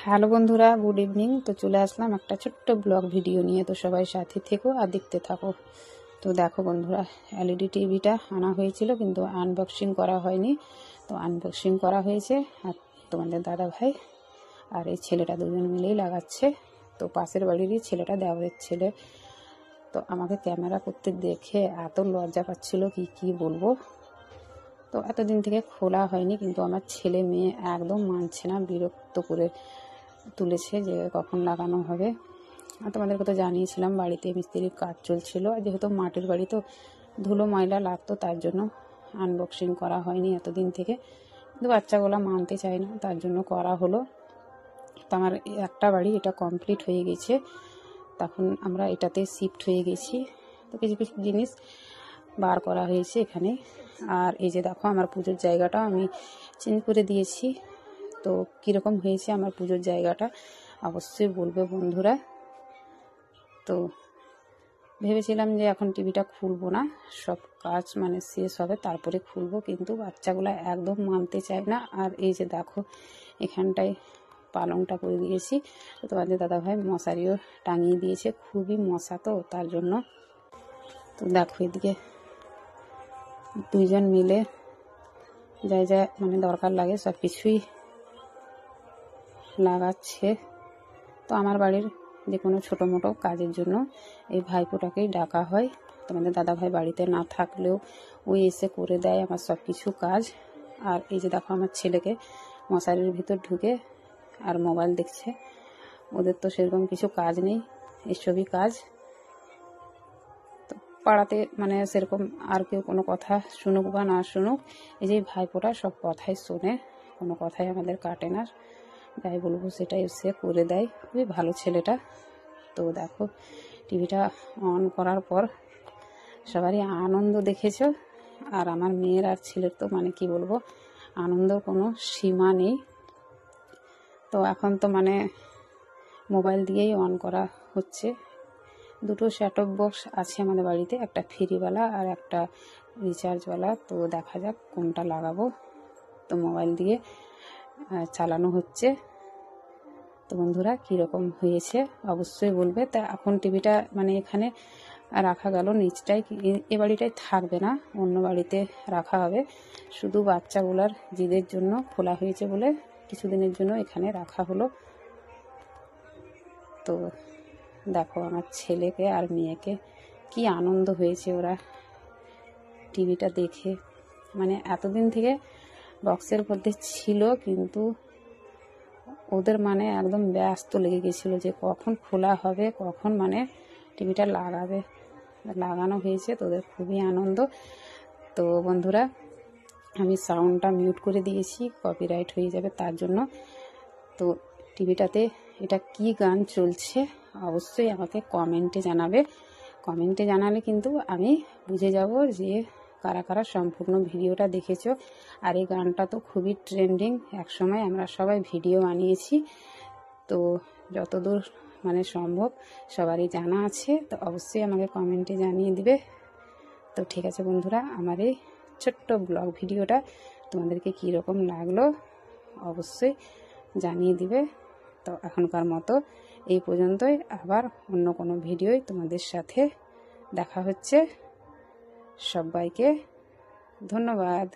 Hello বন্ধুরা, good evening. তো চলে আসলাম একটা ছোট্ট ব্লগ ভিডিও নিয়ে। তো সবাই সাথে থেকো আর দেখতে থাকো। তো দেখো বন্ধুরা, এলইডি টিভিটা আনা হয়েছিল কিন্তু আনবক্সিং করা হয়নি। তো আনবক্সিং করা হয়েছে আর তোমাদের দাদা ভাই আর এই ছেলেটা দুজন মিলেই লাগাচ্ছে। তো পাশের বাড়িরই ছেলেটা, দেওরের ছেলে। তো আমাকে ক্যামেরা করতে দেখে এত লজ্জা পাচ্ছিল কি বলবো। তো এতদিন থেকে খোলা হয়নি, কিন্তু আমার ছেলে মেয়ে একদম মানছে না, বিরক্ত করে তুলেছে যে কখন লাগানো হবে। আর তোমাদেরকে তো জানিয়েছিলাম বাড়িতে মিস্ত্রির কাজ চলছিল, আর যেহেতু মাটির বাড়ি তো ধুলো ময়লা লাগতো, তার জন্য আনবক্সিং করা হয়নি এতদিন থেকে। কিন্তু বাচ্চাগুলো মানতে চায় না, তার জন্য করা হলো। তো আমার একটা বাড়ি এটা কমপ্লিট হয়ে গেছে, তখন আমরা এটাতে শিফট হয়ে গেছি। তো কিছু কিছু জিনিস বার করা হয়েছে এখানে। আর এই যে দেখো, আমার পুজোর জায়গাটা আমি চেঞ্জ করে দিয়েছি। তো কীরকম হয়েছে আমার পুজোর জায়গাটা অবশ্যই বলবে বন্ধুরা। তো ভেবেছিলাম যে এখন টিভিটা খুলবো না, সব কাজ শেষ হবে তারপরে খুলবো, কিন্তু বাচ্চাগুলো একদম মানতে চায় না। আর এই যে দেখো, এখানটায় পালংটা করে দিয়েছি। তো তোমাদের দাদাভাই মশারিও টাঙিয়ে দিয়েছে, খুবই মশা তো তার জন্য। তো দেখো এদিকে দুইজন মিলে যা যা দরকার লাগে সব কিছুই লাগাচ্ছে। তো আমার বাড়ির যে কোনো ছোটো মোটো কাজের জন্য এই ভাইপোটাকেই ডাকা হয়। তোমাদের দাদাভাই বাড়িতে না থাকলেও ওই এসে করে দেয় আমার সব কিছু কাজ। আর এই যে দেখো, আমার ছেলেকে মশারির ভিতর ঢুকে আর মোবাইল দেখছে। ওদের তো সেরকম কিছু কাজ নেই, এসবই কাজ। তো পাড়াতে সেরকম আর কেউ কোনো কথা শুনুক বা না শুনুক, এই যে ভাইপোটা সব কথাই শোনে, কোনো কথাই আমাদের কাটে না। যাই বলবো সেটাই সে করে দেয়, খুবই ভালো ছেলেটা। তো দেখো, টিভিটা অন করার পর সবারই আনন্দ দেখেছো। আর আমার মেয়ের আর ছেলের তো কি বলবো, আনন্দর কোনো সীমা নেই। তো এখন তো মোবাইল দিয়েই অন করা হচ্ছে। দুটো সেট টপ বক্স আছে আমাদের বাড়িতে, একটা ফ্রিওয়ালা আর একটা রিচার্জওয়ালা। তো দেখা যাক কোনটা লাগাবো। তো মোবাইল দিয়ে চালানো হচ্ছে। তো বন্ধুরা, কীরকম হয়েছে অবশ্যই বলবে। তা এখন টিভিটা এখানে রাখা গেল, নিচটাই এ বাড়িটাই থাকবে না, অন্য বাড়িতে রাখা হবে। শুধু বাচ্চাগুলার জিদের জন্য খোলা হয়েছে বলে কিছুদিনের জন্য এখানে রাখা হলো। তো দেখো, আমার ছেলেকে আর মেয়েকে কি আনন্দ হয়েছে ওরা টিভিটা দেখে। এতদিন থেকে বক্সের মধ্যে ছিল, কিন্তু ওদের একদম ব্যস্ত লেগে গেছিলো যে কখন খোলা হবে, কখন টিভিটা লাগানো হয়েছে। তো ওদের খুবই আনন্দ। তো বন্ধুরা, আমি সাউন্ডটা মিউট করে দিয়েছি, কপিরাইট হয়ে যাবে তার জন্য। তো টিভিটাতে এটা কি গান চলছে অবশ্যই আমাকে কমেন্টে জানাবে। কমেন্টে জানালে কিন্তু আমি বুঝে যাব যে কারা কারা সম্পূর্ণ ভিডিওটা দেখেছো। আর এই গানটা তো খুবই ট্রেন্ডিং, একসময় আমরা সবাই ভিডিও বানিয়েছি। তো যতদূর সম্ভব সবারই জানা আছে, তো অবশ্যই আমাকে কমেন্টে জানিয়ে দিবে। তো ঠিক আছে বন্ধুরা, আমার এই ছোট্ট ব্লগ ভিডিওটা তোমাদেরকে কীরকম লাগলো অবশ্যই জানিয়ে দিবে। তো এখনকার মতো এই পর্যন্তই, আবার অন্য কোনো ভিডিওয় তোমাদের সাথে দেখা হচ্ছে। সবাইকে ধন্যবাদ।